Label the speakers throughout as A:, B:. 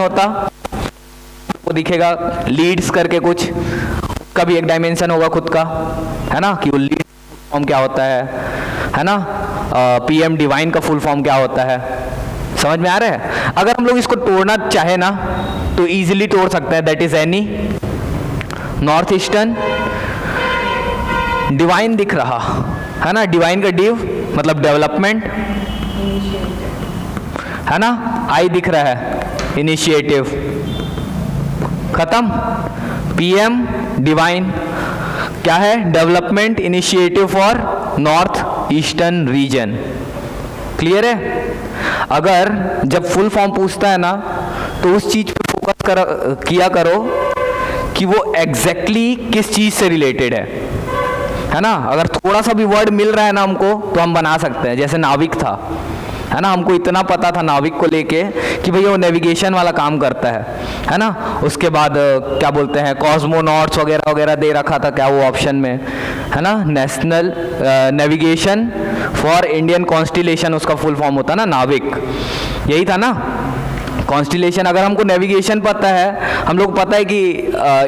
A: होता वो दिखेगा लीड्स करके कुछ, उसका भी एक डायमेंशन होगा खुद का, है ना, कि वो लीड फॉर्म क्या होता है ना, पीएम डिवाइन का फुल फॉर्म क्या होता है, समझ में आ रहा है। अगर हम लोग इसको तोड़ना चाहे ना तो इजीली तोड़ सकते हैं, that is any north eastern divine दिख रहा है ना, डिवाइन का डिव मतलब डेवलपमेंट है ना, आई दिख रहा है इनिशिएटिव, खत्म। पीएम डिवाइन क्या है, development initiative for north eastern region, clear है। अगर जब फुल फॉर्म पूछता है ना तो उस चीज पे फोकस किया करो कि वो एग्जैक्टली किस चीज से रिलेटेड है ना। अगर थोड़ा सा भी वर्ड मिल रहा है ना हमको तो हम बना सकते हैं, जैसे नाविक था, है ना, हमको इतना पता था नाविक को लेके कि भैया वो नेविगेशन वाला काम करता है ना। उसके बाद क्या बोलते हैं, कॉस्मोनॉट्स वगैरह वगैरह दे रखा था क्या वो ऑप्शन में, है ना, national navigation for Indian constellation उसका फुल फॉर्म होता ना, नाविक, यही था ना। कॉन्स्टिलेशन, अगर हमको नेविगेशन पता है, हम लोग पता है कि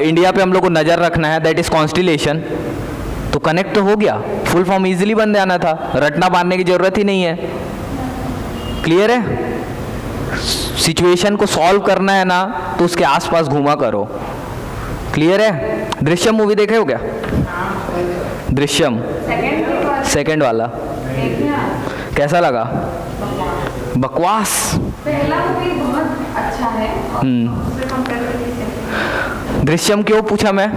A: इंडिया पे हम लोग को नज़र रखना है, दैट इज कॉन्स्टिलेशन, तो कनेक्ट तो हो गया, फुल फॉर्म इजीली बन जाना था, रटना बांधने की जरूरत ही नहीं है, क्लियर है। सिचुएशन को सॉल्व करना है ना तो उसके आसपास घूमा करो, क्लियर है। दृश्यम मूवी देखे हो क्या, दृश्यम सेकंड वाला कैसा लगा, बकवास,
B: पहला मूवी बहुत अच्छा है,
A: दृश्यम क्यों पूछा मैं,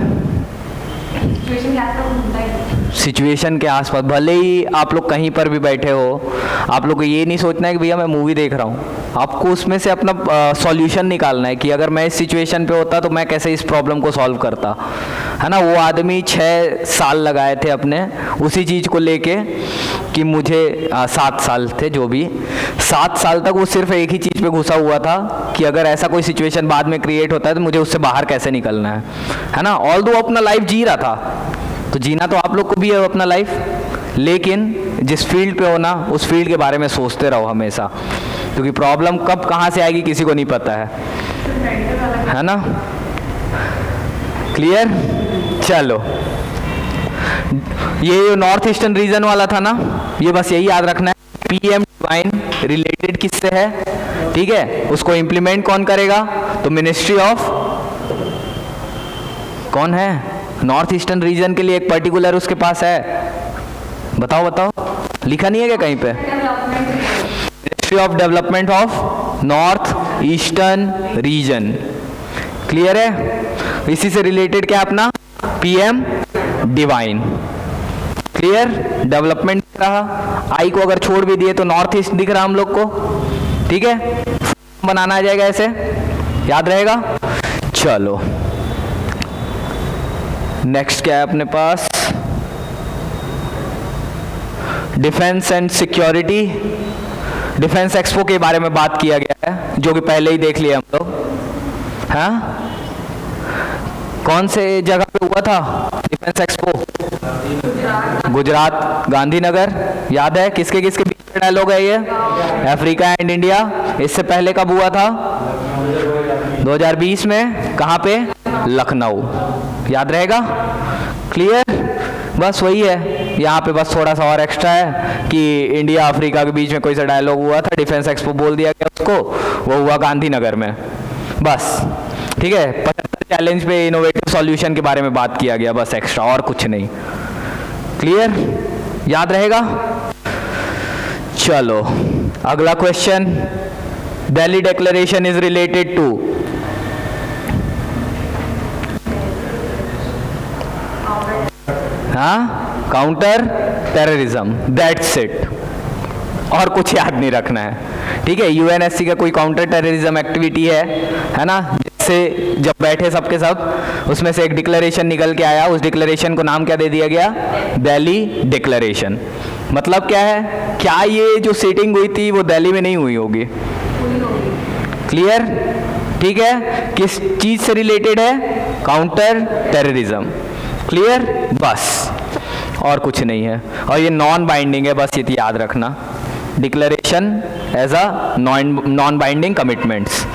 A: सिचुएशन के आसपास, भले ही आप लोग कहीं पर भी बैठे हो, आप लोग को ये नहीं सोचना है कि भैया मैं मूवी देख रहा हूँ, आपको उसमें से अपना सॉल्यूशन निकालना है कि अगर मैं इस सिचुएशन पे होता तो मैं कैसे इस प्रॉब्लम को सॉल्व करता, है ना। वो आदमी 6 साल लगाए थे अपने उसी चीज़ को लेके कि मुझे 7 साल थे, जो भी 7 साल तक वो सिर्फ एक ही चीज़ पे घुसा हुआ था कि अगर ऐसा कोई सिचुएशन बाद में क्रिएट होता है तो मुझे उससे बाहर कैसे निकलना है ना। ऑल दो अपना लाइफ जी रहा था, तो जीना तो आप लोग को भी है अपना लाइफ, लेकिन जिस फील्ड पे हो ना उस फील्ड के बारे में सोचते रहो हमेशा, क्योंकि प्रॉब्लम कब कहाँ से आएगी किसी को नहीं पता है ना, क्लियर। चलो, ये नॉर्थ ईस्टर्न रीजन वाला था ना, ये बस यही याद रखना है, पीएम डिवाइन रिलेटेड किससे है, ठीक है। उसको इम्प्लीमेंट कौन करेगा, तो मिनिस्ट्री ऑफ, कौन है, नॉर्थ ईस्टर्न रीजन के लिए एक पर्टिकुलर उसके पास है, बताओ बताओ, लिखा नहीं है क्या कहीं पे, ministry of development of north eastern region, clear है। इसी से रिलेटेड क्या अपना पीएम डिवाइन, क्लियर। डेवलपमेंट दिख रहा, आई को अगर छोड़ भी दिए तो नॉर्थ ईस्ट दिख रहा हम लोग को, ठीक है, बनाना आ जाएगा, ऐसे याद रहेगा। चलो नेक्स्ट क्या है अपने पास, defence and security. Defence expo के बारे में बात किया गया है, जो कि पहले ही देख लिया हम लोग, हाँ, कौन से जगह पे हुआ था डिफेंस एक्सपो, गुजरात, गांधीनगर, याद है किसके किसके बीच में डायलॉग है ये, अफ्रीका एंड इंडिया। इससे पहले कब हुआ था, 2020 में, कहाँ पे, लखनऊ, याद रहेगा, क्लियर। बस वही है, यहाँ पे बस थोड़ा सा और एक्स्ट्रा है कि इंडिया अफ्रीका के बीच में कोई सा डायलॉग हुआ था, डिफेंस एक्सपो बोल दिया गया उसको, वो हुआ गांधीनगर में, बस, ठीक है। 75 चैलेंज पे इनोवेटिव सॉल्यूशन के बारे में बात किया गया, बस एक्स्ट्रा, और कुछ नहीं, क्लियर, याद रहेगा। चलो अगला question, Delhi declaration is related to, हाँ, काउंटर टेररिज्म, दैट्स इट, और कुछ याद नहीं रखना है, ठीक है। यूएनएससी का कोई काउंटर टेररिज्म एक्टिविटी है ना, जिससे जब बैठे सबके सब उसमें से एक डिक्लेरेशन निकल के आया, उस डिक्लेरेशन को नाम क्या दे दिया गया, दिल्ली डिक्लेरेशन। मतलब क्या है, क्या ये जो सीटिंग हुई थी वो दिल्ली में नहीं हुई होगी, क्लियर, ठीक है। किस चीज से रिलेटेड है, काउंटर टेररिज्म, क्लियर, बस और कुछ नहीं है। और ये नॉन बाइंडिंग है, बस ये याद रखना, declaration as a non binding commitments,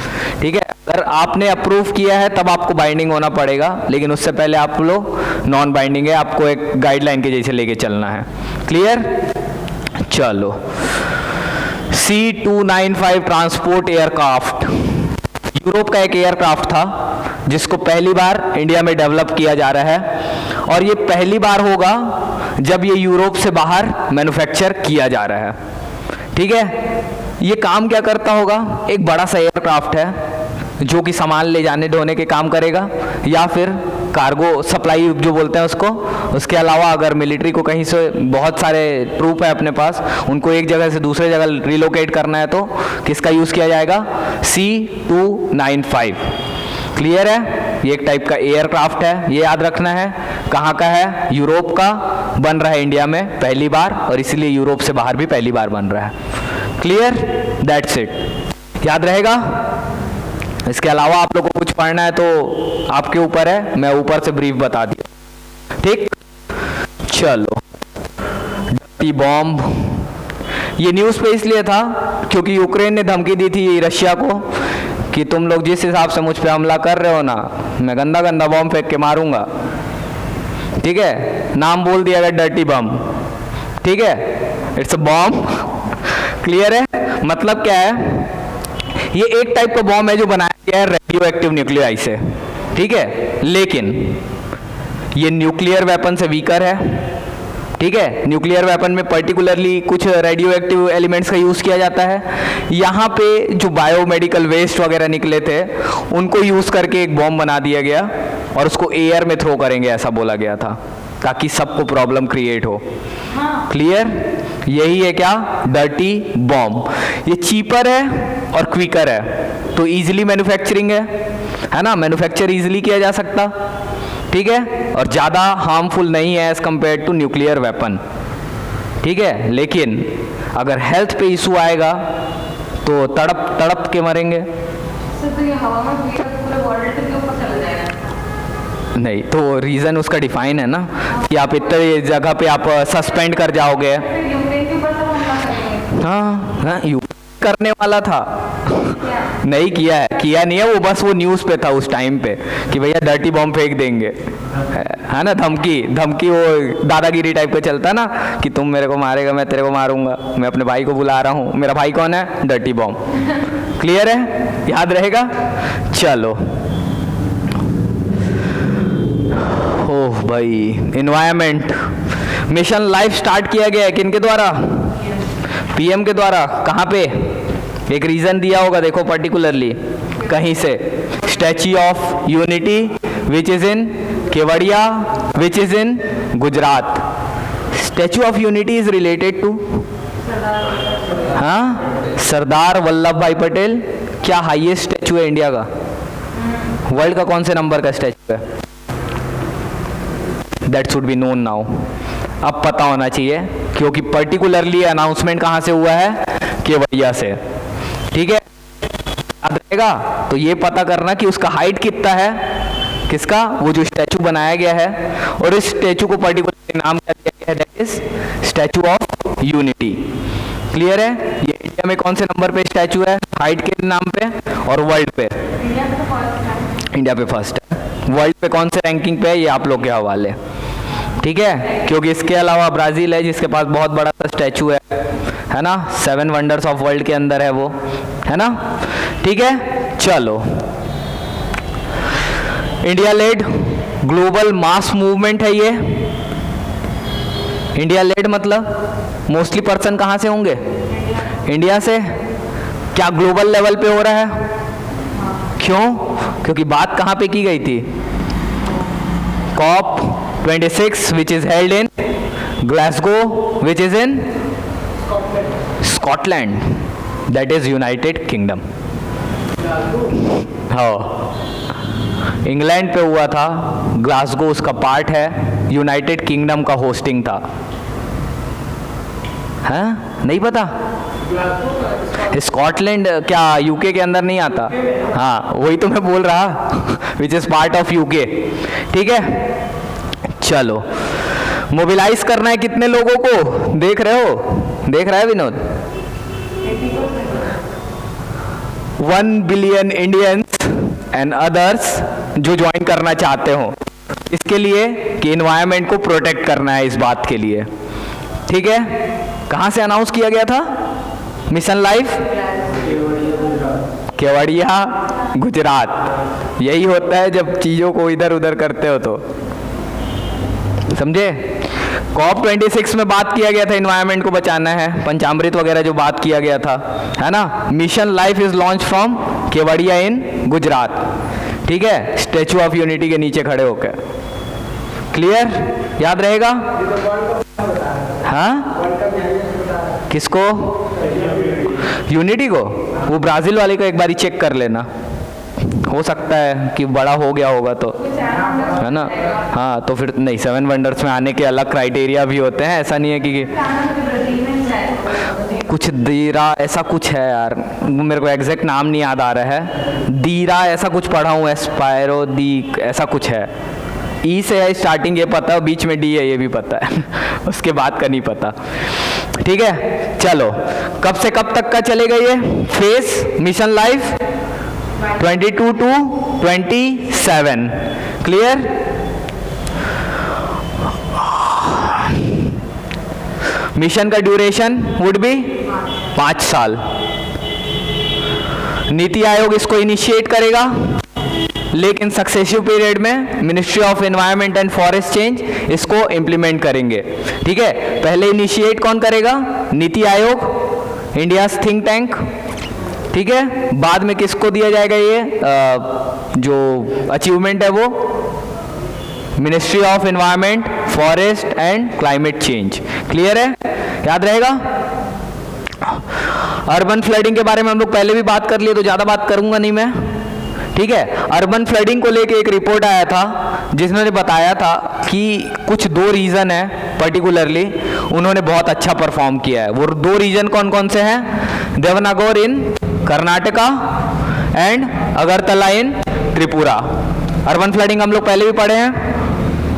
A: ठीक है, अगर आपने अप्रूव किया है तब आपको बाइंडिंग होना पड़ेगा, लेकिन उससे पहले आप लोग नॉन बाइंडिंग है, आपको एक गाइडलाइन के जैसे लेके चलना है। क्लियर? चलो, C295 ट्रांसपोर्ट एयरक्राफ्ट यूरोप का एक एयरक्राफ्ट था जिसको पहली बार इंडिया में डेवलप किया जा रहा है, और ये पहली बार होगा जब ये यूरोप से बाहर मैन्युफैक्चर किया जा रहा है। ठीक है, ये काम क्या करता होगा? एक बड़ा सा एयरक्राफ्ट है जो कि सामान ले जाने ढोने के काम करेगा, या फिर कार्गो सप्लाई जो बोलते हैं उसको। उसके अलावा अगर मिलिट्री को कहीं से बहुत सारे ट्रूप है अपने पास, उनको एक जगह से दूसरे जगह रिलोकेट करना है तो किसका यूज़ किया जाएगा? C295। क्लियर है? ये एक टाइप का एयरक्राफ्ट है, ये याद रखना है। कहाँ का है? यूरोप का, बन रहा है इंडिया में पहली बार, और इसलिए यूरोप से बाहर भी पहली बार बन रहा है। क्लियर? दैट्स इट, याद रहेगा। इसके अलावा आप लोगों को कुछ पढ़ना है तो आपके ऊपर है, मैं ऊपर से ब्रीफ बता दिया। ठीक, चलो। डर्टी बॉम्ब, ये न्यूज़ पे इसलिए था क्योंकि यूक्रेन ने धमकी दी थी रशिया को कि तुम लोग जिस हिसाब से मुझ पे हमला कर रहे हो ना, मैं गंदा गंदा बॉम्ब फेंक के मारूंगा। ठीक है, नाम बोल दिया गया डर्टी बम। ठीक है, इट्स अ बॉम्ब। क्लियर है? मतलब क्या है? ये एक टाइप का बॉम्ब है जो बनाया गया है रेडियो एक्टिव न्यूक्लियाई से। ठीक है, लेकिन ये न्यूक्लियर वेपन से वीकर है। ठीक है, न्यूक्लियर वेपन में पर्टिकुलरली कुछ रेडियो एक्टिव एलिमेंट्स का यूज़ किया जाता है। यहाँ पे जो बायोमेडिकल वेस्ट वगैरह निकले थे उनको यूज़ करके एक बॉम्ब बना दिया गया और उसको एयर में थ्रो करेंगे, ऐसा बोला गया था, ताकि सबको प्रॉब्लम क्रिएट हो। क्लियर? यही है क्या? Dirty bomb. ये चीपर है और क्विकर है, तो इजीली मैन्युफैक्चरिंग है ना, मैन्युफैक्चर इजीली किया जा सकता। ठीक है, और ज़्यादा हार्मफुल नहीं है as compare to nuclear weapon. ठीक है, लेकिन अगर हेल्थ पे इशू आएगा तो तड़प तड़प के मरेंगे।
B: तो ये हवा में उड़ेगा तो पूरे वर्ल्ड के ऊपर चला जाएगा।
A: नहीं, तो रीज़न उसका डिफाइन है ना कि आप इतने जगह पे आप सस्पेंड कर जाओगे।
B: यूक्रेन के ऊपर सब हमला करेंगे।
A: हाँ, करने वाला था, नहीं किया है, किया नहीं है वो, बस वो न्यूज़ पे था उस टाइम पे कि भैया डर्टी बॉम्ब फेंक देंगे, है ना। धमकी धमकी, वो दादागिरी टाइप का चलता ना कि तुम मेरे को मारेगा, मैं तेरे को मारूंगा, मैं अपने भाई को बुला रहा हूँ। मेरा भाई कौन है? Dirty bomb. क्लियर है? याद रहेगा। चलो, ओह भाई, एनवायरमेंट मिशन लाइफ स्टार्ट किया गया है किनके द्वारा? पीएम के द्वारा। कहाँ पे? एक रीजन दिया होगा, देखो पर्टिकुलरली कहीं से, statue of unity which is in Kevadia, which is in Gujarat. Statue of unity is related to, हाँ, सरदार वल्लभ भाई पटेल। क्या हाईएस्ट स्टैच्यू है इंडिया का? वर्ल्ड का कौन से नंबर का स्टैच्यू है? That should be known now, अब पता होना चाहिए, क्योंकि पर्टिकुलरली अनाउंसमेंट कहाँ से हुआ है? केवड़िया से। ठीक है, याद रहेगा। तो ये पता करना कि उसका हाइट कितना है, किसका? वो जो स्टैचू बनाया गया है, और इस स्टैचू को पर्टिकुलर नाम क्या दिया गया है? That is statue of unity. Clear है? ये इंडिया में कौन से नंबर पे स्टैचू है हाइट के नाम पे, और वर्ल्ड पे? इंडिया पे फर्स्ट है। वर्ल्ड पे कौन से रैंकिंग पे है, ये आप लोग के हवाले। ठीक है, क्योंकि इसके अलावा ब्राज़ील है जिसके पास बहुत बड़ा सा स्टैचू है ना, 7 वंडर्स ऑफ वर्ल्ड के अंदर है वो, है ना। ठीक है, चलो। India lead global mass movement है ये। इंडिया लेड मतलब मोस्टली पर्सन कहाँ से होंगे? इंडिया से। क्या ग्लोबल लेवल पे हो रहा है? क्यों? क्योंकि बात कहाँ पे की गई थी? COP26 which is held in Glasgow, which is in Scotland, that is United Kingdom. हाँ, इंग्लैंड पे हुआ था, ग्लासगो उसका पार्ट है, यूनाइटेड किंगडम का होस्टिंग था। हाँ, नहीं पता? स्कॉटलैंड क्या यूके के अंदर नहीं आता? हाँ, वही तो मैं बोल रहा, which is part of UK. ठीक है, चलो। मोबिलाइज करना है कितने लोगों को? देख रहे हो? देख रहा है Vinod? 1 billion Indians and others जो ज्वाइन करना चाहते हो, इसके लिए कि इन्वायरमेंट को प्रोटेक्ट करना है, इस बात के लिए। ठीक है, कहाँ से अनाउंस किया गया था? Mission life Kevadia Gujarat. यही होता है जब चीज़ों को इधर उधर करते हो तो, समझे? COP26 में बात किया गया था इन्वायरमेंट को बचाना है, पंचामृत वगैरह जो बात किया गया था, है ना। Mission life is launch from Kevadia in Gujarat. ठीक है, स्टैचू ऑफ यूनिटी के नीचे खड़े होकर। क्लियर? याद रहेगा? हाँ, किसको? यूनिटी को? वो ब्राजील वाले को एक बारी चेक कर लेना, हो सकता है कि बड़ा हो गया होगा तो, है ना। हाँ, तो फिर नहीं, 7 वंडर्स में आने के अलग क्राइटेरिया भी होते हैं, ऐसा नहीं है कि कुछ दीरा ऐसा कुछ है यार, मेरे को एग्जैक्ट नाम नहीं याद आ रहा है, दीरा ऐसा कुछ पढ़ा हूँ, एस्पायरो दी ऐसा कुछ है, ई से है स्टार्टिंग ये पता है, बीच में डी है ये भी पता है उसके बाद का नहीं पता। ठीक है, चलो कब से कब तक का चलेगा ये face mission life? 22 to 27। Clear? Mission का ड्यूरेशन वुड बी 5 साल। नीति आयोग इसको इनिशिएट करेगा, लेकिन सक्सेसिव पीरियड में ministry of environment and forest change इसको इम्प्लीमेंट करेंगे। ठीक है, पहले इनिशिएट कौन करेगा? NITI Aayog, India think tank. ठीक है, बाद में किसको दिया जाएगा ये जो अचीवमेंट है वो? Ministry of environment, forest and climate change. Clear है? याद रहेगा? अर्बन फ्लडिंग के बारे में हम लोग पहले भी बात कर लिए, तो ज़्यादा बात करूंगा नहीं मैं। ठीक है, अर्बन फ्लडिंग को लेके एक रिपोर्ट आया था जिसने बताया था कि कुछ 2 रीज़न है पर्टिकुलरली उन्होंने बहुत अच्छा परफॉर्म किया है। वो 2 रीजन कौन कौन से हैं? Davanagere in Karnataka and Agartala in Tripura. Urban flooding हम लोग पहले भी पढ़े हैं,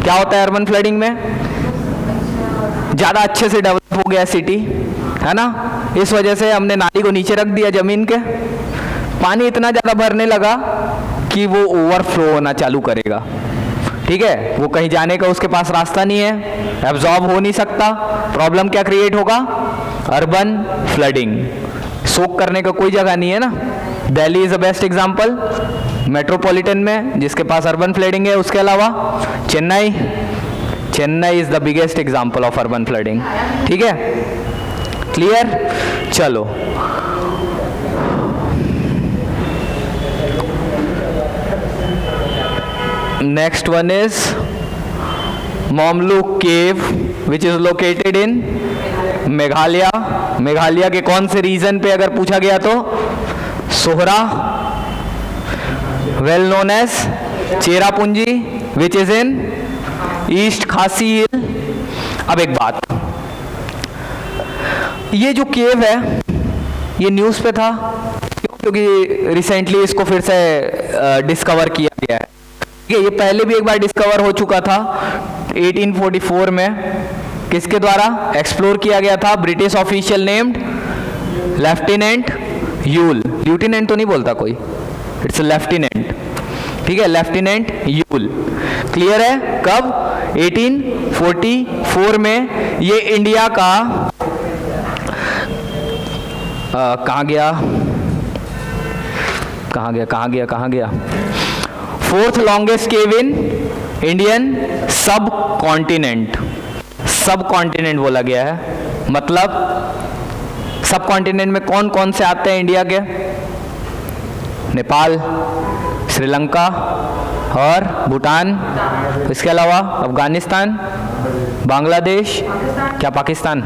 A: क्या होता है अर्बन फ्लडिंग में? ज़्यादा अच्छे से डेवलप हो गया सिटी, है ना, इस वजह से हमने नाली को नीचे रख दिया ज़मीन के, पानी इतना ज़्यादा भरने लगा कि वो ओवरफ्लो होना चालू करेगा। ठीक है, वो कहीं जाने का उसके पास रास्ता नहीं है, एब्जॉर्ब हो नहीं सकता। प्रॉब्लम क्या क्रिएट होगा? Urban flooding. सोक करने का कोई जगह नहीं है ना। Delhi is the best example metropolitan में जिसके पास अर्बन फ्लडिंग है। उसके अलावा Chennai is the biggest example of urban flooding. ठीक है, क्लियर? चलो next one is Momlu Cave which is located in Meghalaya. Meghalaya के कौन से रीजन पे अगर पूछा गया तो Sohra, well known as Cherrapunji which is in east Khasi hill. अब एक बात, ये जो केव है ये न्यूज़ पे था क्योंकि रिसेंटली इसको फिर से डिस्कवर किया गया है। ये पहले भी एक बार डिस्कवर हो चुका था 1844 में। किसके द्वारा एक्सप्लोर किया गया था? British official named lieutenant you'll. Lieutenant तो नहीं बोलता कोई, इट्स लेफ्टिनेंट। ठीक है, लेफ्टिनेंट यूल। क्लियर है? कब? 1844 में। ये इंडिया का कहाँ गया 4th longest cave in Indian सब कॉन्टिनेंट। सब कॉन्टिनेंट बोला गया है, मतलब सब कॉन्टिनेंट में कौन कौन से आते हैं इंडिया के? नेपाल, श्रीलंका और भूटान। इसके अलावा अफगानिस्तान, बांग्लादेश, क्या पाकिस्तान?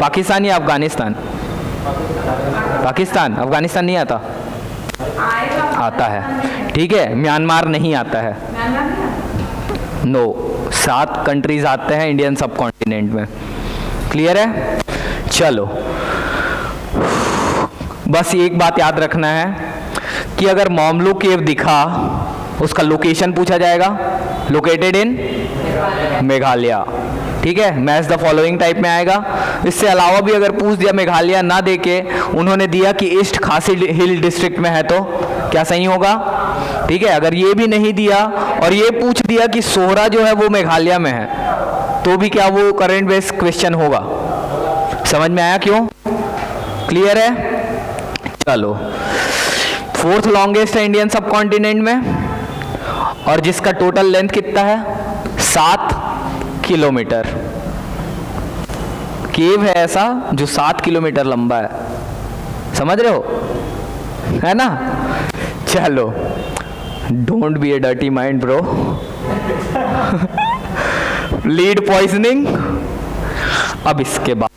A: पाकिस्तान या अफगानिस्तान? पाकिस्तान। अफगानिस्तान नहीं आता? आता है। ठीक है, म्यांमार नहीं आता है। नो, 7 कंट्रीज आते हैं इंडियन सब कॉन्टिनेंट में। क्लियर है? चलो, बस एक बात याद रखना है कि अगर मोमलू केव दिखा उसका लोकेशन पूछा जाएगा, लोकेटेड इन मेघालय। ठीक है, मैच द फॉलोइंग टाइप में आएगा। इससे अलावा भी अगर पूछ दिया मेघालय ना देके उन्होंने दिया कि ईस्ट खासी हिल डिस्ट्रिक्ट में है, तो क्या सही होगा? ठीक है, अगर ये भी नहीं दिया और ये पूछ दिया कि सोहरा जो है वो मेघालय में है, तो भी क्या वो करंट बेस्ड क्वेश्चन होगा? समझ में आया क्यों? क्लियर है? चलो, फोर्थ लॉन्गेस्ट है इंडियन सब कॉन्टिनेंट में, और जिसका टोटल लेंथ कितना है? 7 किलोमीटर। केव है ऐसा जो 7 किलोमीटर लंबा है, समझ रहे हो, है ना? चलो, don't be A dirty mind bro. Lead poisoning. अब इसके बाद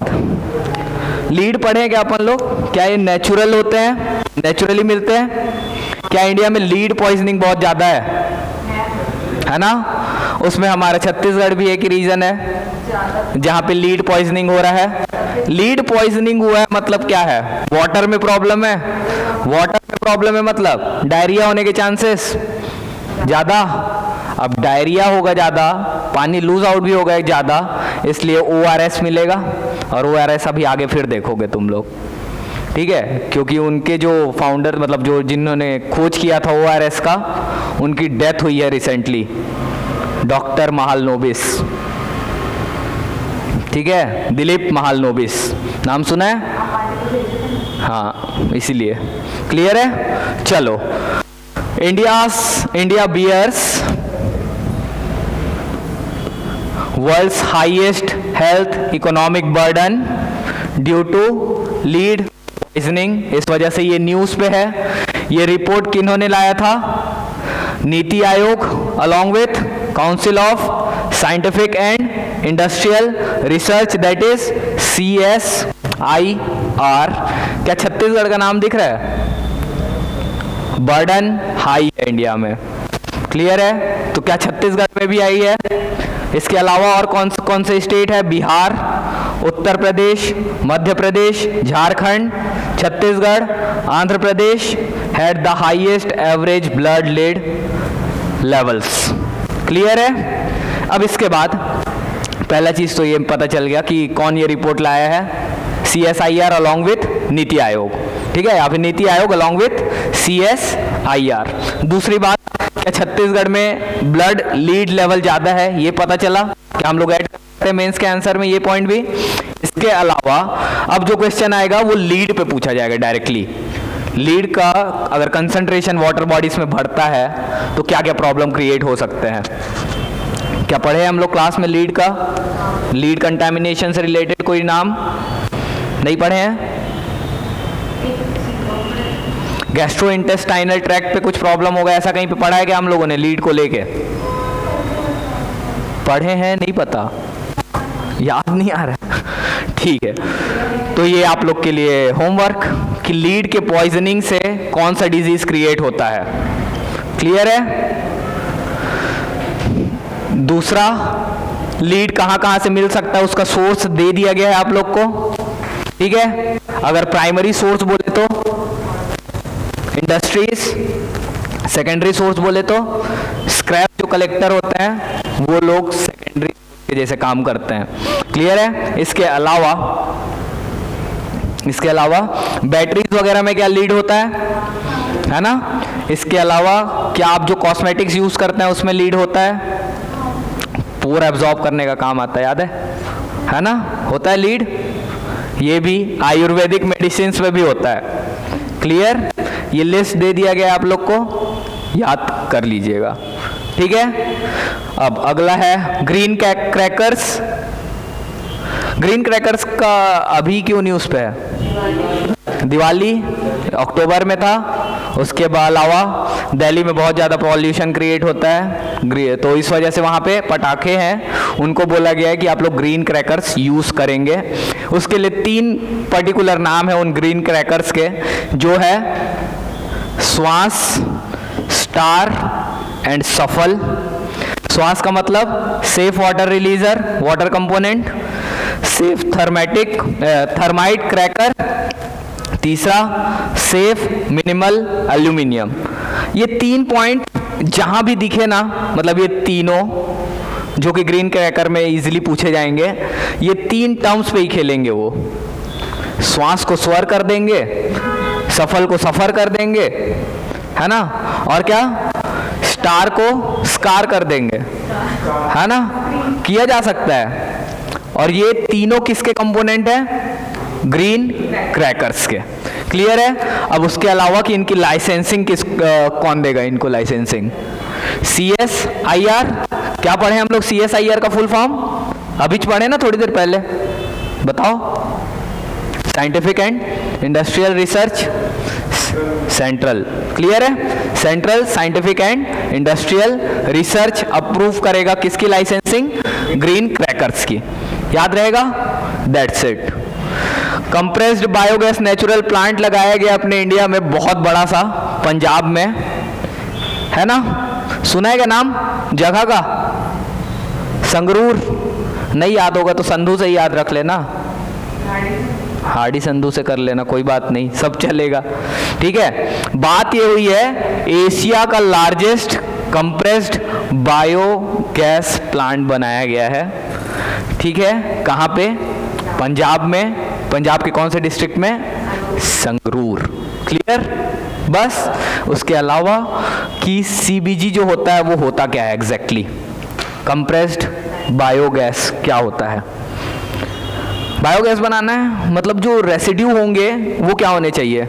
A: लीड पढ़े क्या अपन लोग? क्या ये नेचुरल होते हैं, नेचुरली मिलते हैं? क्या इंडिया में लीड पॉइजनिंग बहुत ज़्यादा है ना? उसमें हमारा छत्तीसगढ़ भी एक रीजन है जहाँ पे लीड पॉइजनिंग हो रहा है। लीड पॉइजनिंग हुआ है मतलब क्या है? वाटर में प्रॉब्लम है, वाटर में प्रॉब्लम है मतलब डायरिया होने के चांसेस ज़्यादा। अब डायरिया होगा ज़्यादा, पानी लूज आउट भी होगा ज़्यादा, इसलिए ORS मिलेगा। और ORS अभी आगे फिर देखोगे तुम लोग, ठीक है, क्योंकि उनके जो फाउंडर मतलब जो जिन्होंने खोज किया था ORS का, उनकी डेथ हुई है रिसेंटली, डॉक्टर महालनोबिस। ठीक है, दिलीप महालनोबिस, नाम सुना है? हाँ, इसीलिए। क्लियर है? चलो, India bears world's highest health economic burden due to lead poisoning. इस वजह से ये न्यूज़ पे है। ये रिपोर्ट किन्होंने लाया था? NITI Aayog along with council of scientific and industrial research, that is CSIR। क्या छत्तीसगढ़ का नाम दिख रहा है? बर्डन हाई है इंडिया में। क्लियर है? तो क्या छत्तीसगढ़ में भी आई है? इसके अलावा और कौन से स्टेट है? Bihar, Uttar Pradesh, Madhya Pradesh, Jharkhand, Chhattisgarh, Andhra Pradesh had the highest average blood lead levels. Clear है? अब इसके बाद पहला चीज तो ये पता चल गया कि कौन ये रिपोर्ट लाया है, CSIR along with NITI Aayog. ठीक है, या फिर NITI Aayog along with CSIR। दूसरी बात, क्या छत्तीसगढ़ में ब्लड लीड लेवल ज्यादा है, ये पता चला। क्या हम लोग ऐड करते हैं मेंस के आंसर में ये पॉइंट भी। इसके अलावा अब जो क्वेश्चन आएगा वो लीड पे पूछा जाएगा डायरेक्टली। लीड का अगर कंसंट्रेशन वाटर बॉडीज में बढ़ता है तो क्या क्या प्रॉब्लम क्रिएट हो सकते हैं? क्या पढ़े हम लोग क्लास में लीड का? लीड कंटामिनेशन से रिलेटेड कोई नाम नहीं पढ़े हैं? गैस्ट्रोइंटेस्टाइनल ट्रैक्ट पे कुछ प्रॉब्लम होगा, ऐसा कहीं पे पढ़ा है क्या हम लोगों ने लीड को लेके? पढ़े हैं? नहीं पता, याद नहीं आ रहा। ठीक है, तो ये आप लोग के लिए होमवर्क कि लीड के पॉइजनिंग से कौन सा डिजीज क्रिएट होता है। क्लियर है? दूसरा, लीड कहाँ कहाँ से मिल सकता है उसका सोर्स दे दिया गया है आप लोग को। ठीक है, अगर प्राइमरी सोर्स बोले तो इंडस्ट्रीज, सेकेंडरी सोर्स बोले तो स्क्रैप जो कलेक्टर होते हैं वो लोग सेकेंडरी के जैसे काम करते हैं। क्लियर है? इसके अलावा बैटरीज वगैरह में क्या लीड होता है ना? इसके अलावा क्या आप जो कॉस्मेटिक्स यूज करते हैं उसमें लीड होता है? पोर एब्जॉर्ब करने का काम आता है, याद है ना? होता है लीड। ये भी आयुर्वेदिक मेडिसिन में भी होता है। क्लियर? ये लिस्ट दे दिया गया आप लोग को, याद कर लीजिएगा। ठीक है, अब अगला है ग्रीन क्रैकर्स। ग्रीन क्रैकर्स का अभी क्यों न्यूज़ पे है? दिवाली अक्टूबर में था, उसके अलावा दिल्ली में बहुत ज़्यादा पॉल्यूशन क्रिएट होता है, तो इस वजह से वहाँ पे पटाखे हैं, उनको बोला गया है कि आप लोग ग्रीन क्रैकर्स यूज़ करेंगे। उसके लिए 3 पर्टिकुलर नाम है उन ग्रीन क्रैकर्स के, जो है श्वास, स्टार एंड सफल। श्वास का मतलब safe water releaser, water component, safe thermite cracker, तीसरा सेफ मिनिमल एल्यूमिनियम। ये 3 पॉइंट जहां भी दिखे ना, मतलब ये तीनों जो कि ग्रीन क्रैकर में इजीली पूछे जाएंगे। ये 3 टर्म्स पे ही खेलेंगे वो। श्वास को स्वर कर देंगे, सफल को सफर कर देंगे, है ना, और क्या, स्टार को स्कार कर देंगे, है ना, किया जा सकता है। और ये तीनों किसके कंपोनेंट हैं? ग्रीन क्रैकर्स के। क्लियर है? अब उसके अलावा कि इनकी लाइसेंसिंग कौन देगा इनको लाइसेंसिंग? CSIR। क्या पढ़े हम लोग CSIR का फुल फॉर्म? अभी पढ़े ना थोड़ी देर पहले, बताओ। Scientific and industrial research central. Clear है? Central scientific and industrial research approve करेगा किसकी लाइसेंसिंग? ग्रीन क्रैकर्स की। याद रहेगा? That's it. Compressed biogas natural plant लगाया गया अपने इंडिया में, बहुत बड़ा सा, पंजाब में, है ना। सुना है क्या नाम जगह का? संगरूर। नहीं याद होगा तो संधू से ही याद रख लेना, हार्डी संधू से कर लेना, कोई बात नहीं, सब चलेगा। ठीक है, बात ये हुई है एशिया का लार्जेस्ट कंप्रेस्ड बायोगैस प्लांट बनाया गया है। ठीक है, कहाँ पे? पंजाब में। पंजाब के कौन से डिस्ट्रिक्ट में? संगरूर। क्लियर? बस उसके अलावा कि CBG जो होता है वो होता क्या है एग्जैक्टली? कंप्रेस्ड बायोगैस क्या होता है? बायोगैस बनाना है मतलब जो रेसिड्यू होंगे वो क्या होने चाहिए?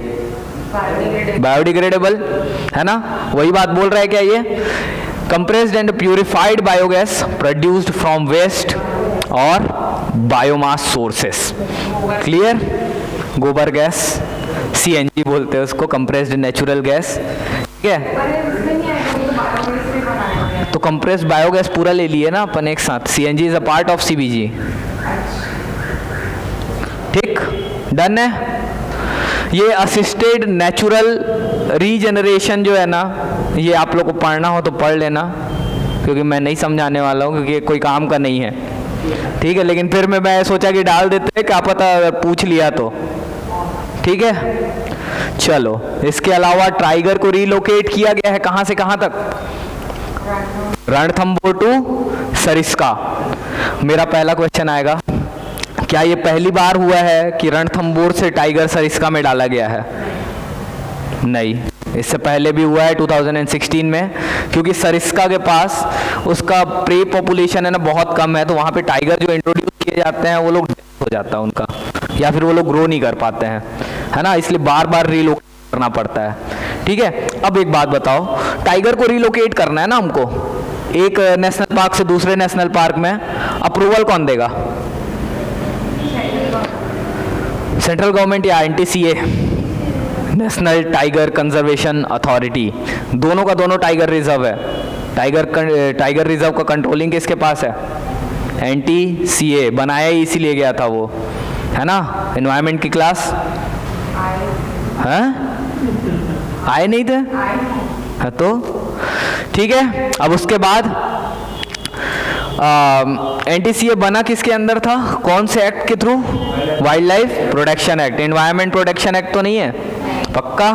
A: बायोडिग्रेडेबल, है ना। वही बात बोल रहा है क्या ये? Compressed and purified biogas produced from waste और बायोमास सोर्सेस। क्लियर? गोबर गैस, CNG बोलते हैं उसको, कंप्रेस्ड नेचुरल गैस। ठीक है, तो कंप्रेस्ड बायोगैस पूरा ले लिए ना अपन एक साथ। CNG is a part of CBG। ठीक, डन है। ये असिस्टेड नेचुरल रीजनरेशन जो है ना, ये आप लोग को पढ़ना हो तो पढ़ लेना, क्योंकि मैं नहीं समझाने वाला हूँ, क्योंकि कोई काम का नहीं है। ठीक है, लेकिन फिर मैं सोचा कि डाल देते, क्या पता पूछ लिया तो। ठीक है, चलो। इसके अलावा टाइगर को रिलोकेट किया गया है कहाँ से कहाँ तक? रणथंभौर टू सरिस्का। मेरा पहला क्वेश्चन आएगा, क्या ये पहली बार हुआ है कि रणथंभौर से टाइगर सरिस्का में डाला गया है? नहीं, इससे पहले भी हुआ है 2016 में, क्योंकि सरिस्का के पास उसका प्रे पॉपुलेशन है ना बहुत कम है, तो वहाँ पे टाइगर जो इंट्रोड्यूस किए जाते हैं वो लोग डेथ हो जाता है उनका, या फिर वो लोग ग्रो नहीं कर पाते हैं, है ना, इसलिए बार बार रिलोकेट करना पड़ता है। ठीक है, अब एक बात बताओ, टाइगर को रिलोकेट करना है ना हमको एक नेशनल पार्क से दूसरे नेशनल पार्क में, अप्रूवल कौन देगा? सेंट्रल गवर्नमेंट या NTCA, national tiger conservation authority. दोनों का दोनों टाइगर रिजर्व है। टाइगर रिजर्व का कंट्रोलिंग किसके पास है? NTCA। बनाया ही इसीलिए गया था वो, है ना। एनवायरमेंट की क्लास हैं? आए नहीं थे? हाँ, तो ठीक है। अब उसके बाद NTCA बना किसके अंदर था? कौन से एक्ट के through? Wild life protection act. Environment protection act तो नहीं है? पक्का?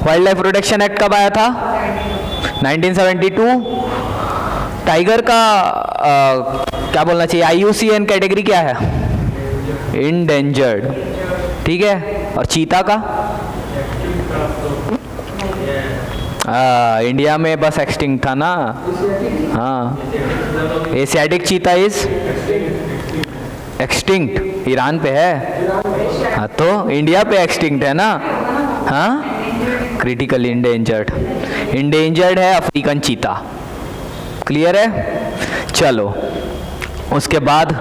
A: वाइल्ड लाइफ प्रोटेक्शन एक्ट कब आया था? 1972। टाइगर का क्या बोलना चाहिए, IUCN कैटेगरी क्या है? इंडेंजर्ड। ठीक है, और चीता का इंडिया में बस एक्सटिंक्ट था ना। हाँ, Asiatic cheetah is extinct, Iran पे है। हाँ, तो इंडिया पे एक्सटिंक्ट है ना। हाँ, क्रिटिकल इंडेंजर्ड। इंडेंजर्ड है अफ्रीकन चीता। क्लियर है? चलो, उसके बाद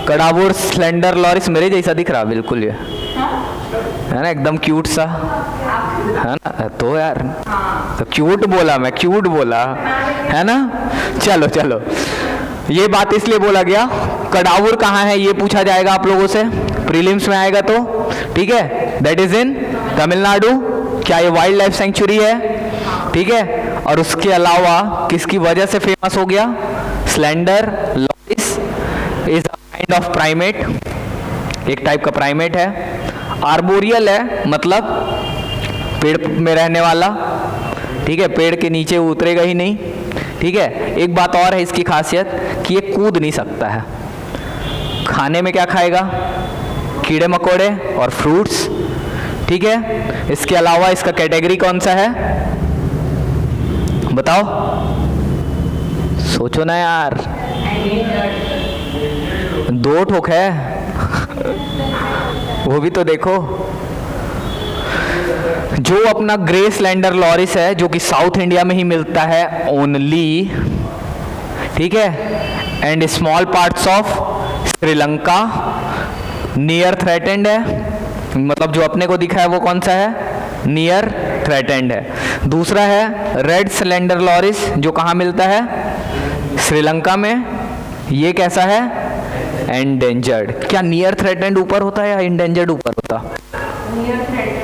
A: कडावुर स्लेंडर लॉरिस, मेरे जैसा दिख रहा बिल्कुल, ये है ना, एकदम क्यूट सा, है ना। तो यार, तो क्यूट बोला, मैं क्यूट बोला, है ना। चलो चलो, ये बात इसलिए बोला गया, कडावुर कहाँ है ये पूछा जाएगा आप लोगों से, प्रीलिम्स में आएगा तो। ठीक है, दैट इज इन तमिलनाडु। क्या ये वाइल्ड लाइफ सेंचुरी है? ठीक है, और उसके अलावा किसकी वजह से फेमस हो गया? Slender loris is a kind of primate, एक टाइप का प्राइमेट है। आर्बोरियल है, मतलब पेड़ में रहने वाला। ठीक ठीक है, पेड़ के नीचे उतरेगा ही नहीं। ठीक है, एक बात और है इसकी खासियत कि ये कूद नहीं सकता है। खाने में क्या खाएगा? कीड़े मकोड़े और फ्रूट्स। ठीक है, इसके अलावा इसका कैटेगरी कौन सा है बताओ, सोचो ना यार। दो ठोक है वो भी तो देखो। जो अपना ग्रे स्लेंडर लॉरिस है, जो कि साउथ इंडिया में ही मिलता है ओनली, ठीक है, and small parts of Sri Lanka, near threatened है। मतलब जो अपने को दिखा है वो कौन सा है? नियर थ्रेटेंड है। दूसरा है रेड स्लेंडर लॉरिस, जो कहाँ मिलता है? श्रीलंका में। ये कैसा है? एंडेंजर्ड। क्या नियर थ्रेटेंड ऊपर होता है या एंडेंजर्ड ऊपर होता?
B: Near threatened.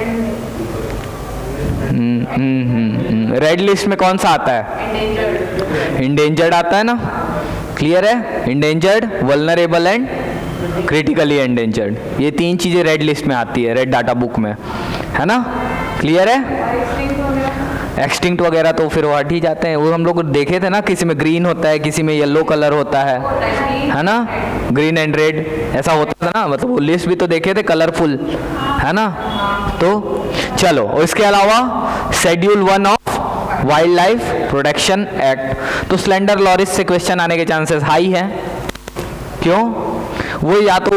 A: रेड लिस्ट में कौन सा आता है?
B: एंडेंजर्ड।
A: इंडेंजर्ड आता है ना, क्लियर है? Endangered, vulnerable and critically endangered, ये तीन चीजें रेड लिस्ट में आती है, रेड डाटा बुक में, है ना, क्लियर है? एक्सटिंक्ट वगैरह तो फिर वो हट ही जाते हैं। वो हम लोग देखे थे ना, किसी में ग्रीन होता है, किसी में येलो कलर होता है ना, ग्रीन एंड रेड ऐसा होता था ना, मतलब वो लिस्ट भी तो देखे थे कलरफुल, है ना। तो चलो, और इसके अलावा schedule 1 of wild life protection act, तो स्लेंडर लॉरिस से क्वेश्चन आने के चांसेस हाई हैं। क्यों? वो या तो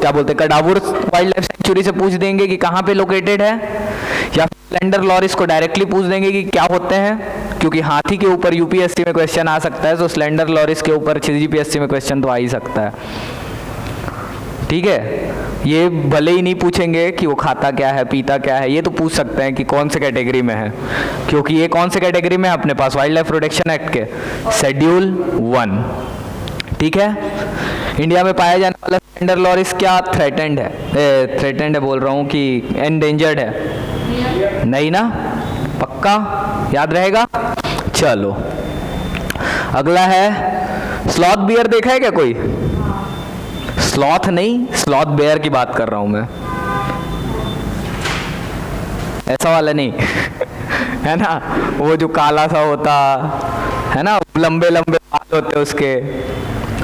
A: क्या बोलते हैं, कडावुर वाइल्ड लाइफ सेंचुरी से पूछ देंगे कि कहाँ पे लोकेटेड है, या स्लेंडर लॉरिस को डायरेक्टली पूछ देंगे कि क्या होते हैं, क्योंकि हाथी के ऊपर यूपीएससी में क्वेश्चन आ सकता है, तो स्लेंडर लॉरिस के ऊपर जीपीएससी में क्वेश्चन तो आ ही सकता है। ठीक है, ये भले ही नहीं पूछेंगे कि वो खाता क्या है, पीता क्या है, ये तो पूछ सकते हैं कि कौन से कैटेगरी में है, क्योंकि ये कौन से कैटेगरी में है अपने पास? वाइल्ड लाइफ प्रोटेक्शन एक्ट के शेड्यूल 1। ठीक है, इंडिया में पाया जाने वाला स्लेंडर लॉरिस क्या थ्रेटेंड है? थ्रेटेंड है बोल रहा हूँ कि एंडेंजर्ड है? नहीं ना, पक्का याद रहेगा। चलो, अगला है स्लॉथ बियर। देखा है क्या कोई? स्लॉथ नहीं, स्लॉथ बेयर की बात कर रहा हूं मैं, ऐसा वाला नहीं है ना, वो जो काला सा होता है ना, लंबे लंबे बाल होते उसके,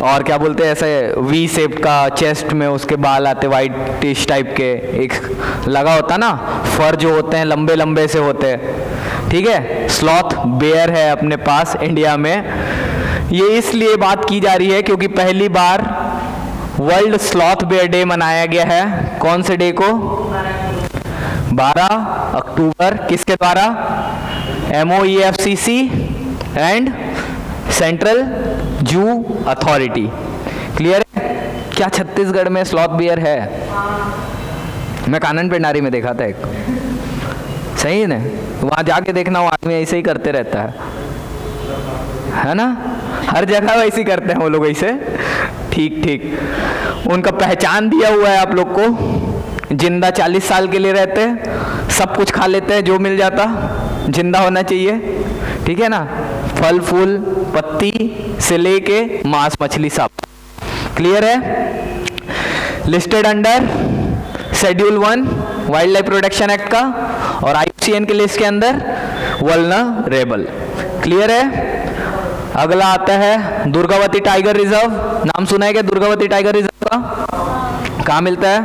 A: और क्या बोलते हैं, ऐसे वी शेप का चेस्ट में उसके बाल आते वाइट टाइप के, एक लगा होता ना, फर जो होते हैं लंबे लंबे से होते हैं। ठीक है, स्लॉथ बेयर है अपने पास इंडिया में। ये इसलिए बात की जा रही है क्योंकि पहली बार वर्ल्ड स्लॉथ बेयर डे मनाया गया है। कौन से डे को? 12 अक्टूबर। किसके द्वारा? MOEFCC and central zoo authority. Clear है? क्या छत्तीसगढ़ में स्लॉथ बियर है? मैं कानन पेंडारी में देखा था एक, सही है ना, वहां जाके देखना, वो आदमी ऐसे ही करते रहता है ना, हर जगह वैसे ही करते हैं वो लोग ऐसे। ठीक ठीक, उनका पहचान दिया हुआ है आप लोग को। जिंदा 40 साल के लिए रहते हैं, सब कुछ खा लेते हैं जो मिल जाता, जिंदा होना चाहिए। ठीक है ना, फल फूल पत्ती से लेके मांस मछली सब। क्लियर है? Listed under schedule 1 wild life protection act का, और IUCN के लिस्ट के अंदर वल्नरेबल। क्लियर है? अगला आता है दुर्गावती टाइगर रिजर्व। नाम सुना है क्या दुर्गावती टाइगर रिजर्व का? कहाँ मिलता है?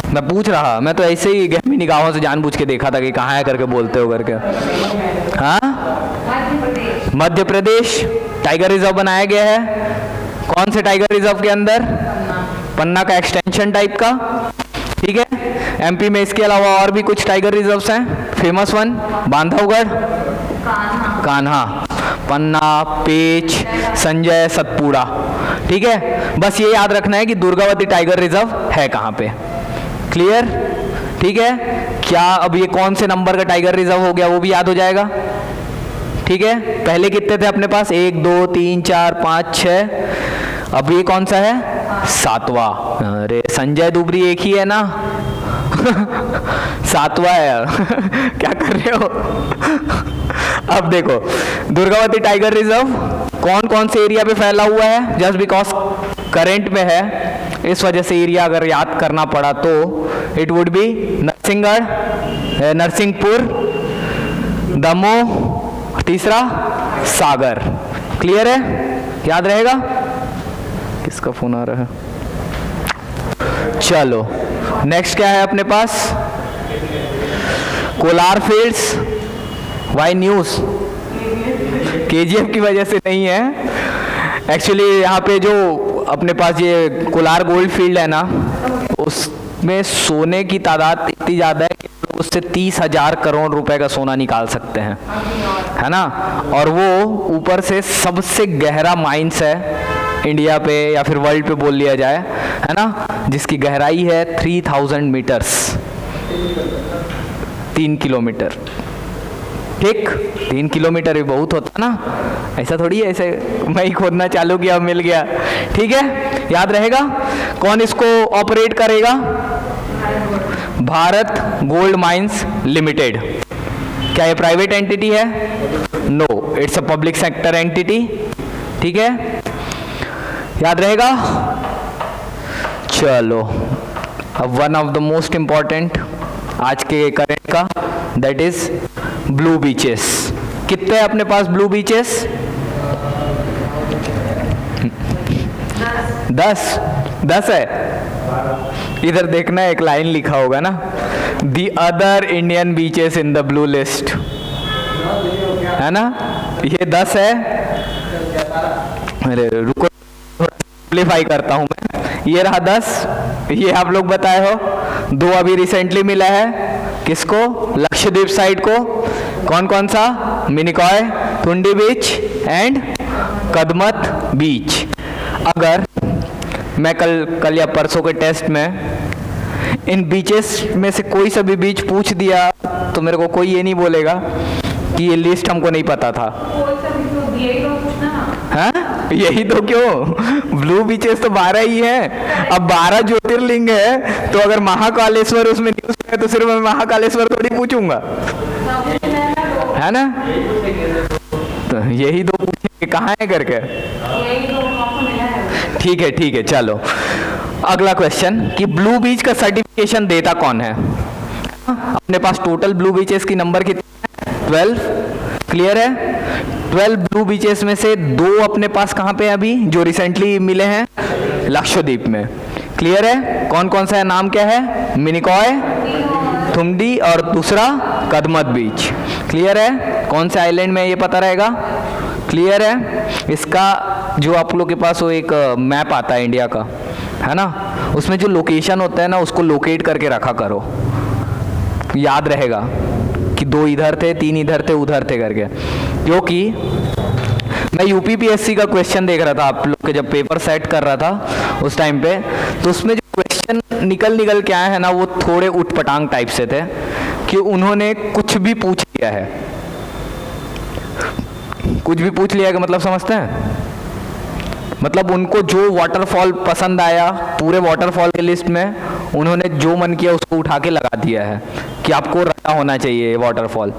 A: मैं पूछ रहा, मैं तो ऐसे ही गहमी निगाहों से जानबूझ के देखा था कि कहाँ है करके बोलते हो करके। हाँ, मध्य प्रदेश टाइगर रिजर्व बनाया गया है। कौन से टाइगर रिजर्व के अंदर? पन्ना का एक्सटेंशन टाइप का। ठीक है, MP में इसके अलावा और भी कुछ टाइगर रिजर्व्स हैं। फेमस वन बांधवगढ़, कान्हा, पन्ना, पेच, संजय, सतपुड़ा। ठीक है, बस ये याद रखना है कि दुर्गावती टाइगर रिजर्व है कहाँ पे। क्लियर? ठीक है, क्या अब ये कौन से नंबर का टाइगर रिजर्व हो गया वो भी याद हो जाएगा। ठीक है, पहले कितने थे अपने पास? 1 2 3 4 5 6, अब ये कौन सा है? 7वां। अरे संजय दुबरी एक ही है ना 7वां है क्या कर रहे हो अब देखो, दुर्गावती टाइगर रिजर्व कौन कौन से एरिया पे फैला हुआ है? जस्ट बिकॉज करंट में है, इस वजह से एरिया अगर याद करना पड़ा तो it would be Narsinghpur, Damoh, तीसरा सागर। क्लियर है, याद रहेगा। किसका फोन आ रहा है? चलो नेक्स्ट क्या है अपने पास? Kolar fields. Why news? KGF की वजह से नहीं है, एक्चुअली यहाँ पे जो अपने पास ये कोलार गोल्ड फील्ड है ना, उसमें सोने की तादाद इतनी ज़्यादा है कि उससे 30,000 करोड़ रुपए का सोना निकाल सकते हैं, है ना। और वो ऊपर से सबसे गहरा माइंस है इंडिया पे या फिर वर्ल्ड पे बोल लिया जाए, है ना, जिसकी गहराई है 3000 मीटर्स, 3 किलोमीटर। ठीक, 3 किलोमीटर भी बहुत होता ना, ऐसा थोड़ी है ऐसे मैं ही खोदना चालू किया मिल गया। ठीक है, याद रहेगा। कौन इसको ऑपरेट करेगा? Bharat gold mines limited. क्या ये प्राइवेट एंटिटी है? No, it's a public sector entity. ठीक है, याद रहेगा। चलो अब one of the most important आज के करंट का, दैट इज ब्लू बीचेस। कितने अपने पास ब्लू बीचेस? 10 है। इधर देखना, एक लाइन लिखा होगा ना, the other Indian beaches in the blue list, है ना। ये 10 है। अरे रुको, सिंप्लीफाई करता हूं मैं। ये रहा 10, ये आप लोग बताए हो। 2 अभी रिसेंटली मिला है, किसको? लक्षद्वीप साइड को। कौन कौन सा? मिनिकॉय, तुंडी बीच एंड कदमत बीच। अगर मैं कल या परसों के टेस्ट में इन बीचेस में से कोई सा भी बीच पूछ दिया तो मेरे को कोई ये नहीं बोलेगा कि ये लिस्ट हमको नहीं पता था। हाँ, यही तो क्यों, ब्लू बीचेस तो 12 ही हैं। अब 12 ज्योतिर्लिंग है, तो अगर महाकालेश्वर उसमें न्यूज है तो सिर्फ मैं महाकालेश्वर थोड़ी पूछूंगा, है ना। तो यही दो पूछेंगे कहाँ है करके। ठीक है, चलो अगला क्वेश्चन कि ब्लू बीच का सर्टिफिकेशन देता कौन है? अपने पास टोटल ब्लू बीचेस की नंबर कितनी है? 12। क्लियर है। 12 ब्लू बीचेस में से 2 अपने पास कहाँ पे अभी जो रिसेंटली मिले हैं? लक्षद्वीप में। क्लियर है। कौन कौन सा है, नाम क्या है? मिनिकॉय, थुमडी और दूसरा कदमत बीच। क्लियर है। कौन से आइलैंड में ये पता रहेगा? क्लियर है। इसका जो आप लोग के पास वो एक मैप आता है इंडिया का, है ना, उसमें जो लोकेशन होता है ना उसको लोकेट करके रखा करो, याद रहेगा कि 2 इधर थे, 3 इधर थे, उधर थे करके। क्योंकि मैं यूपीपीएससी का क्वेश्चन देख रहा था आप लोग के जब पेपर सेट कर रहा था उस टाइम पे, तो उसमें जो क्वेश्चन निकल के आए हैं ना वो थोड़े उटपटांग टाइप से थे कि उन्होंने कुछ भी पूछ लिया है। कुछ भी पूछ लिया है मतलब समझते हैं, मतलब उनको जो वाटरफॉल पसंद आया पूरे वाटरफॉल के लिस्ट में उन्होंने जो मन किया उसको उठा के लगा दिया है कि आपको रटा होना चाहिए ये वाटरफॉल।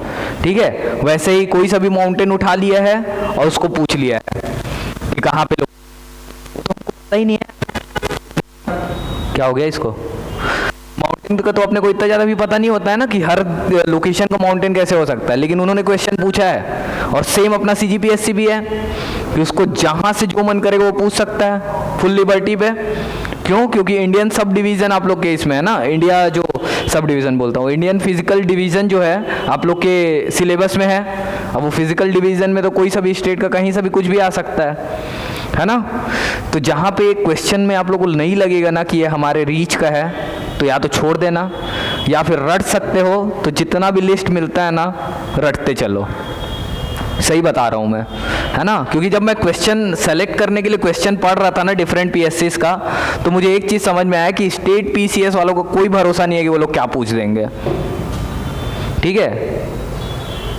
A: ठीक है, वैसे ही कोई सा भी माउंटेन उठा लिया है और उसको पूछ लिया है कि कहाँ पे लोग, तो हमको पता ही नहीं है क्या हो गया इसको। माउंटेन का तो अपने को इतना ज़्यादा भी पता नहीं होता है ना कि हर लोकेशन का माउंटेन कैसे हो सकता है, लेकिन उन्होंने क्वेश्चन पूछा है। और सेम अपना सीजीपीएससी भी है कि उसको जहाँ से जो मन करेगा वो पूछ सकता है फुल लिबर्टी पे। क्यों? क्योंकि इंडियन सब डिवीज़न आप लोग के इसमें है ना, इंडिया जो सब डिवीज़न बोलता हूँ, इंडियन फिजिकल डिवीज़न जो है आप लोग के सिलेबस में है। अब वो फिजिकल डिवीज़न में तो कोई सा भी स्टेट का कहीं से भी कुछ भी आ सकता है ना। तो जहाँ पे क्वेश्चन में आप लोग को नहीं लगेगा ना कि ये हमारे रीच का है तो या तो छोड़ देना, या फिर रट सकते हो तो जितना भी लिस्ट मिलता है ना रटते चलो। सही बता रहा हूँ मैं, है ना। क्योंकि जब मैं क्वेश्चन सेलेक्ट करने के लिए क्वेश्चन पढ़ रहा था ना डिफरेंट पीएससीज का, तो मुझे एक चीज़ समझ में आया कि स्टेट पीसीएस वालों को कोई भरोसा नहीं है कि वो लोग क्या पूछ देंगे। ठीक है,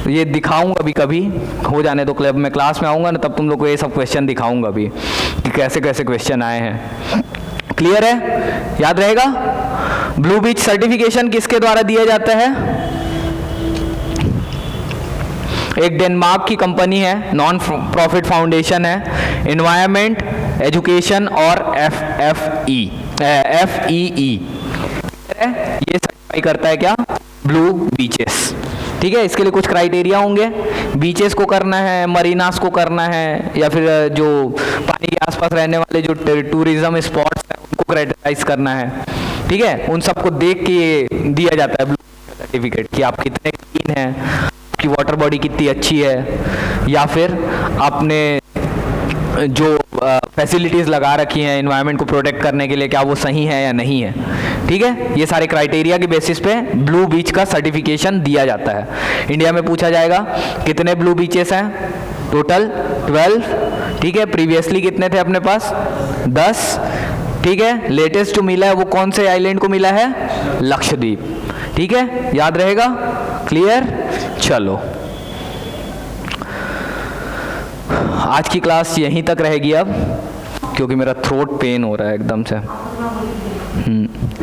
A: ये दिखाऊंगा भी कभी, हो जाने दो क्लब में क्लास में आऊँगा ना तब तुम लोग को ये सब क्वेश्चन दिखाऊंगा भी कि कैसे कैसे क्वेश्चन आए हैं। क्लियर है, याद रहेगा। ब्लू बीच सर्टिफिकेशन किसके द्वारा दिया जाता है? एक डेनमार्क की कंपनी है, नॉन प्रॉफिट फाउंडेशन है, एनवायरमेंट एजुकेशन और FEE ये सर्टिफाई क्वालिफाई करता है क्या, ब्लू बीचेस। ठीक है, इसके लिए कुछ क्राइटेरिया होंगे, बीचेस को करना है, मरीनास को करना है, या फिर जो पानी के आसपास रहने वाले जो टूरिज्म स्पॉट्स हैं उनको क्राइटेराइज करना है। ठीक है, उन सबको देख के दिया जाता है ब्लू सर्टिफिकेट कि आप कितने क्लीन हैं, आपकी वाटर बॉडी कितनी अच्छी है, या फिर आपने जो फैसिलिटीज़ लगा रखी हैं इन्वायरमेंट को प्रोटेक्ट करने के लिए, क्या वो सही है या नहीं है। ठीक है, ये सारे क्राइटेरिया के बेसिस पे ब्लू बीच का सर्टिफिकेशन दिया जाता है। इंडिया में पूछा जाएगा कितने ब्लू बीचेस हैं, टोटल 12। ठीक है, प्रीवियसली कितने थे अपने पास, 10। ठीक है, लेटेस्ट जो मिला है वो कौन से आइलैंड को मिला है, लक्षद्वीप। ठीक है, याद रहेगा, क्लियर। चलो, आज की क्लास यहीं तक रहेगी अब, क्योंकि मेरा थ्रोट पेन हो रहा है एकदम से।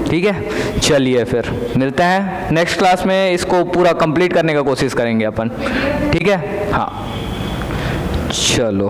A: ठीक है, चलिए फिर मिलते हैं नेक्स्ट क्लास में, इसको पूरा कंप्लीट करने का कोशिश करेंगे अपन। ठीक है, हाँ, चलो।